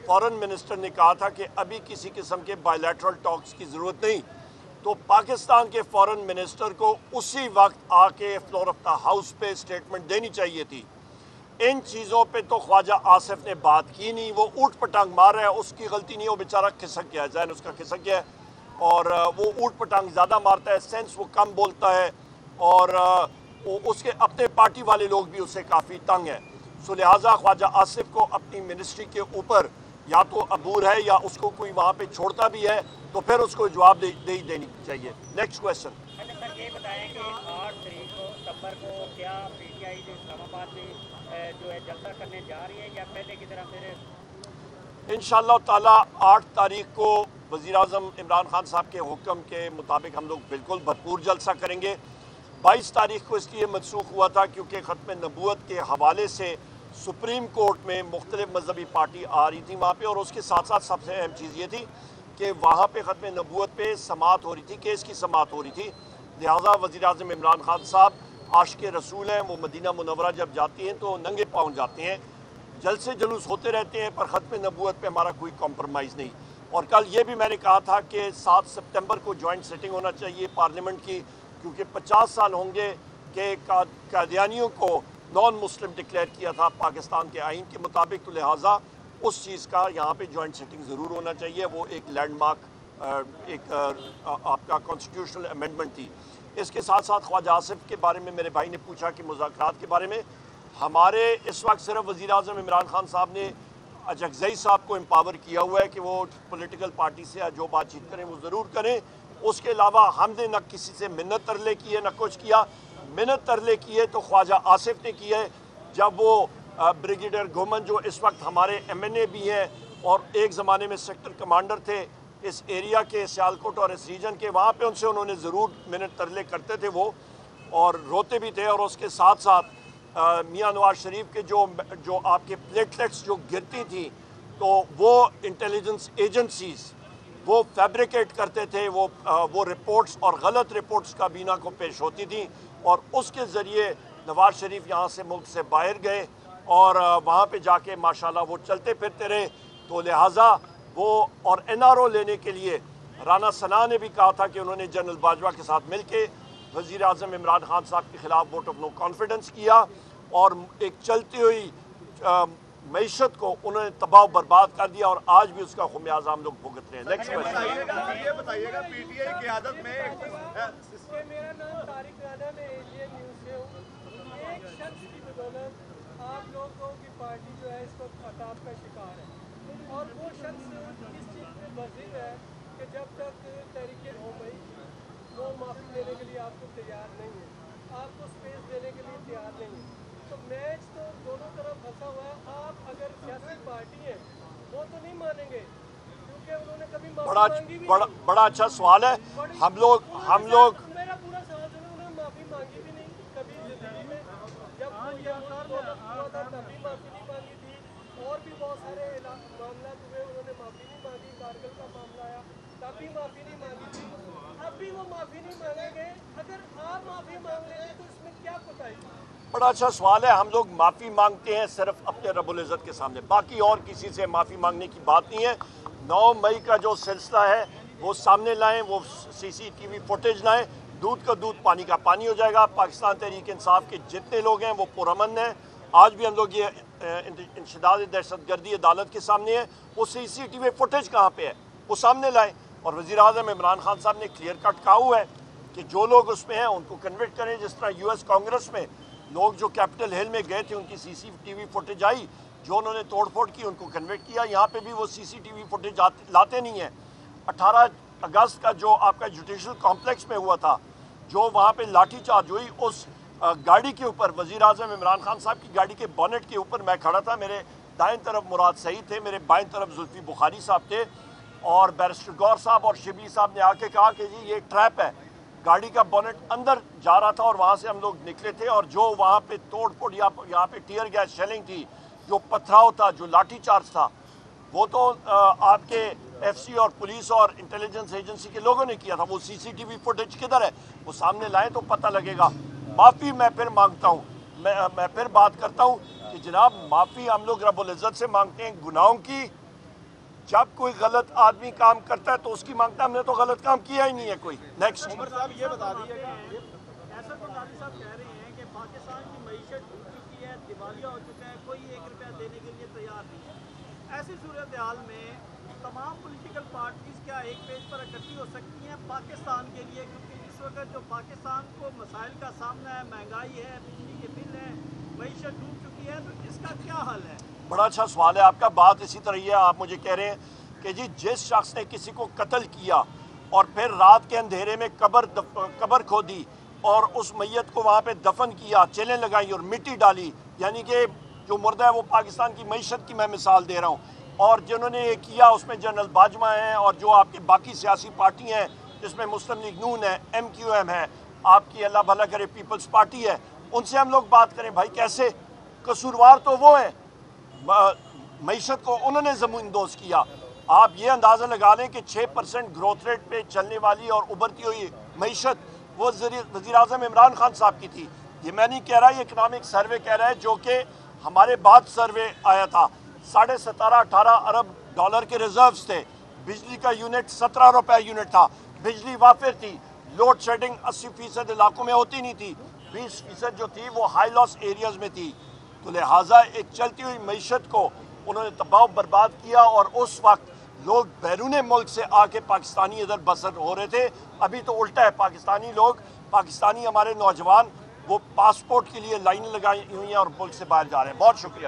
Foreign minister ने कहा था कि अभी किसी किस्म के बायलैटरल टॉक्स की ज़रूरत नहीं, तो पाकिस्तान के फॉरेन मिनिस्टर को उसी वक्त आके फ्लोर ऑफ द हाउस पे स्टेटमेंट देनी चाहिए थी। इन चीज़ों पे तो ख्वाजा आसिफ ने बात की नहीं, वो ऊट पटांग मार रहा है, उसकी गलती नहीं, वो बेचारा खिसक गया है, जहन उसका खिसक गया है और वो ऊट पटांग ज़्यादा मारता है, सेंस वो कम बोलता है और उसके अपने पार्टी वाले लोग भी उससे काफ़ी तंग हैं। सो लिहाजा ख्वाजा आसिफ को अपनी मिनिस्ट्री के ऊपर या तो अबूर है या उसको कोई वहाँ पे छोड़ता भी है तो फिर उसको जवाब दे ही देनी चाहिए। Next question. अच्छा सर, ये बताएं कि 8 तारीख को सितंबर को क्या पीटीआई जो इस्लामाबाद में जो है जलसा करने जा रही है या पहले की तरह फिर इंशाअल्लाह ताला 8 तारीख को वज़ीर आज़म इमरान खान साहब के हुक्म के मुताबिक हम लोग बिल्कुल भरपूर जलसा करेंगे। 22 तारीख को इसलिए मनसूख हुआ था क्योंकि ख़त्म नबूवत के हवाले से सुप्रीम कोर्ट में मुख्तलिफ मजहबी पार्टी आ रही थी वहाँ पे, और उसके साथ साथ सबसे अहम चीज़ ये थी कि वहाँ पे ख़त्म नबूवत पे समाअत हो रही थी, केस की समाअत हो रही थी। लिहाजा वज़ीर आज़म इमरान खान साहब आशिक़ रसूल हैं, वो मदीना मुनव्वरा जब जाती हैं तो नंगे पाँव जाते हैं। जलसे जुलूस होते रहते हैं पर ख़त्म नबूवत पे हमारा कोई कॉम्प्रोमाइज़ नहीं। और कल ये भी मैंने कहा था कि 7 सितंबर को जॉइंट सिटिंग होना चाहिए पार्लियामेंट की, क्योंकि 50 साल होंगे कि कादियानियों को नॉन मुस्लिम डिक्लेयर किया था पाकिस्तान के आइन के मुताबिक, तो लिहाजा उस चीज़ का यहाँ पे जॉइंट सिटिंग ज़रूर होना चाहिए। वो एक लैंडमार्क आपका कॉन्स्टिट्यूशनल अमेंडमेंट थी। इसके साथ साथ ख्वाजा आसिफ के बारे में मेरे भाई ने पूछा कि मुज़ाकरात के बारे में हमारे इस वक्त सिर्फ वज़ीर आज़म इमरान खान साहब ने अजगज़ई साहब को एम्पावर किया हुआ है कि वो पॉलिटिकल पार्टी से जो बातचीत करें वो ज़रूर करें। उसके अलावा हमने न किसी से मिन्नत तरले की है न कुछ किया। मिन्नत तरले की है तो ख्वाजा आसिफ ने की है, जब वो ब्रिगेडियर घुमन जो इस वक्त हमारे MNA भी हैं और एक ज़माने में सेक्टर कमांडर थे इस एरिया के, सियालकोट और इस रीजन के, वहाँ पे उनसे उन्होंने ज़रूर मिन्नत तरले करते थे वो, और रोते भी थे। और उसके साथ साथ मियाँ नवाज शरीफ के जो आपके प्लेटलेट्स जो गिरती थी तो वो इंटेलिजेंस एजेंसीज़ वो फैब्रिकेट करते थे, वो रिपोर्ट्स और गलत रिपोर्ट्स काबीना को पेश होती थी और उसके ज़रिए नवाज शरीफ यहाँ से मुल्क से बाहर गए और वहाँ पे जाके माशाल्लाह वो चलते फिरते रहे। तो लिहाजा वो और NRO लेने के लिए राना सना ने भी कहा था कि उन्होंने जनरल बाजवा के साथ मिल के वज़ीर आज़म इमरान खान साहब के ख़िलाफ़ वोट ऑफ नो कॉन्फिडेंस किया और एक चलती हुई मईशत को उन्होंने तबाह बर्बाद कर दिया और आज भी उसका खुमियाजा हम लोग भुगत रहे हैं। Next question. ये बताइएगा पीटीआई की आदत में मेरा नाम तारिक राना, मैं एशियन न्यूज़ से हूँ। एक शख्स की बदौलत आप लोगों की पार्टी जो है इस वक्त खताब का शिकार है और वो शख्स इस चीज़ पे बज़िद है कि जब तक तहरीक हो गई वो माफ़ी देने के लिए आपको तैयार नहीं है, आपको स्पेस देने के लिए तैयार नहीं है। तो मैच तो दोनों तरफ फंसा हुआ है। आप अगर सियासी पार्टी है वो तो नहीं मानेंगे क्योंकि उन्होंने कभी माफी मांगी भी बड़ा अच्छा सवाल है। हम लोग मेरा पूरा सवाल सुनो, उन्होंने माफी मांगी भी नहीं कभी जिंदगी में। जब तभी माफी नहीं मांगी थी और भी बहुत सारे मामला हुए, उन्होंने माफी नहीं मांगी। कारगिल का मामला आया तभी माफी नहीं मांगी थी, अब भी वो माफी नहीं मांगेंगे। अगर आप माफी मांग लेंगे तो इसमें क्या कोताही? बड़ा अच्छा सवाल है। हम लोग माफ़ी मांगते हैं सिर्फ अपने रब्बुल इज़्ज़त के सामने, बाकी और किसी से माफ़ी मांगने की बात नहीं है। 9 मई का जो सिलसिला है वो सामने लाएं, वो CCTV फुटेज लाएं, दूध का दूध पानी का पानी हो जाएगा। पाकिस्तान तहरीक इंसाफ के जितने लोग हैं वो पुरअमन हैं। आज भी हम लोग ये इंशदाद दहशतगर्दी अदालत के सामने है, वो CCTV फुटेज कहाँ पे है वो सामने लाएं। और वज़ीर आज़म इमरान खान साहब ने क्लियर कट कहा हुआ है कि जो लोग उसमें हैं उनको कन्विक्ट करें। जिस तरह US कांग्रेस में लोग जो कैपिटल हिल में गए थे उनकी CCTV फुटेज आई, जो उन्होंने तोड़फोड़ की उनको कन्विक्ट किया। यहाँ पे भी वो CCTV फुटेज लाते नहीं हैं। 18 अगस्त का जो आपका जुडिशल कॉम्प्लेक्स में हुआ था, जो वहाँ पे लाठीचार्ज हुई, उस गाड़ी के ऊपर वज़ीर आज़म इमरान खान साहब की गाड़ी के बोनेट के ऊपर मैं खड़ा था, मेरे दाएं तरफ मुराद सईद थे, मेरे बाएं तरफ जुल्फी बुखारी साहब थे और बैरिस्टर गौर साहब और शिबली साहब ने आके कहा कि जी ये ट्रैप है। गाड़ी का बोनेट अंदर जा रहा था और वहाँ से हम लोग निकले थे और जो वहाँ पे तोड़ फोड़ यहाँ पे टीयर गैस शेलिंग थी, जो पथराव था, जो लाठी चार्ज था, वो तो आपके FC और पुलिस और इंटेलिजेंस एजेंसी के लोगों ने किया था। वो CCTV फुटेज किधर है? वो सामने लाएं तो पता लगेगा। माफ़ी मैं फिर मांगता हूँ, मैं फिर बात करता हूँ कि जनाब माफ़ी हम लोग रब्बुल इज़्ज़त से मांगते हैं गुनाहों की, جب کوئی غلط آدمی کام کرتا ہے تو اس کی مانگتا ہے، ہم نے تو غلط کام کیا ہی نہیں ہے کوئی. نیکسٹ. عمر صاحب یہ بتا دیجیے گا. ایسا تو غازی صاحب کہہ رہے ہیں کہ پاکستان کی معیشت ڈوب چکی ہے، دیوالیہ ہو چکا ہے، کوئی 1 روپیہ دینے کے لیے تیار نہیں ہے. ایسی صورتحال میں تمام پولیٹیکل پارٹیز کیا ایک پیج پر اکٹھی ہو سکتی ہیں پاکستان کے لیے؟ کیونکہ اس وقت جو پاکستان کو مسائل کا سامنا ہے، مہنگائی ہے، بجلی کے بل ہیں، معیشت ڈوب چکی ہے، تو اس کا کیا حل ہے؟ بڑا اچھا سوال ہے آپ کا. بات اسی طرح ہے، آپ مجھے کہہ رہے ہیں کہ جی جس شخص نے کسی کو قتل کیا اور پھر رات کے اندھیرے میں قبر کھودی اور اس میت کو وہاں پہ دفن کیا، چیلیں لگائیں اور مٹی ڈالی، یعنی کہ جو مردہ ہے وہ پاکستان کی معیشت کی میں مثال دے رہا ہوں. اور جنہوں نے یہ کیا اس میں جنرل باجوہ ہیں اور جو آپ کی باقی سیاسی پارٹی ہیں جس میں مسلم لیگ نون ہے، MQM ہے، آپ کی اللہ بھلا کرے پیپلز پارٹی ہے، ان سے ہم لوگ بات کریں. بھائی کیسے؟ قصوروار تو وہ ہیں، معیشت کو انہوں نے زمین دوز کیا. آپ یہ اندازہ لگا لیں کہ 6% گروتھ ریٹ پہ چلنے والی اور ابھرتی ہوئی معیشت وہ وزیر اعظم عمران خان صاحب کی تھی. یہ میں نہیں کہہ رہا، یہ اکنامک سروے کہہ رہا ہے جو کہ ہمارے بعد سروے آیا تھا. 17.5-18 ارب ڈالر کے ریزروز تھے. بجلی کا یونٹ 17 روپے یونٹ تھا. بجلی وافر تھی. لوڈ شیڈنگ 80% علاقوں میں ہوتی نہیں تھی. 20% جو تھی وہ ہائی لاس ایریاز میں تھی. تو لہٰذا ایک چلتی ہوئی معیشت کو انہوں نے تباہ و برباد کیا، اور اس وقت لوگ بیرون ملک سے آ کے پاکستانی ادھر بسر ہو رہے تھے. ابھی تو الٹا ہے، پاکستانی لوگ، پاکستانی ہمارے نوجوان وہ پاسپورٹ کے لیے لائن لگائی ہوئی ہیں اور ملک سے باہر جا رہے ہیں. بہت شکریہ.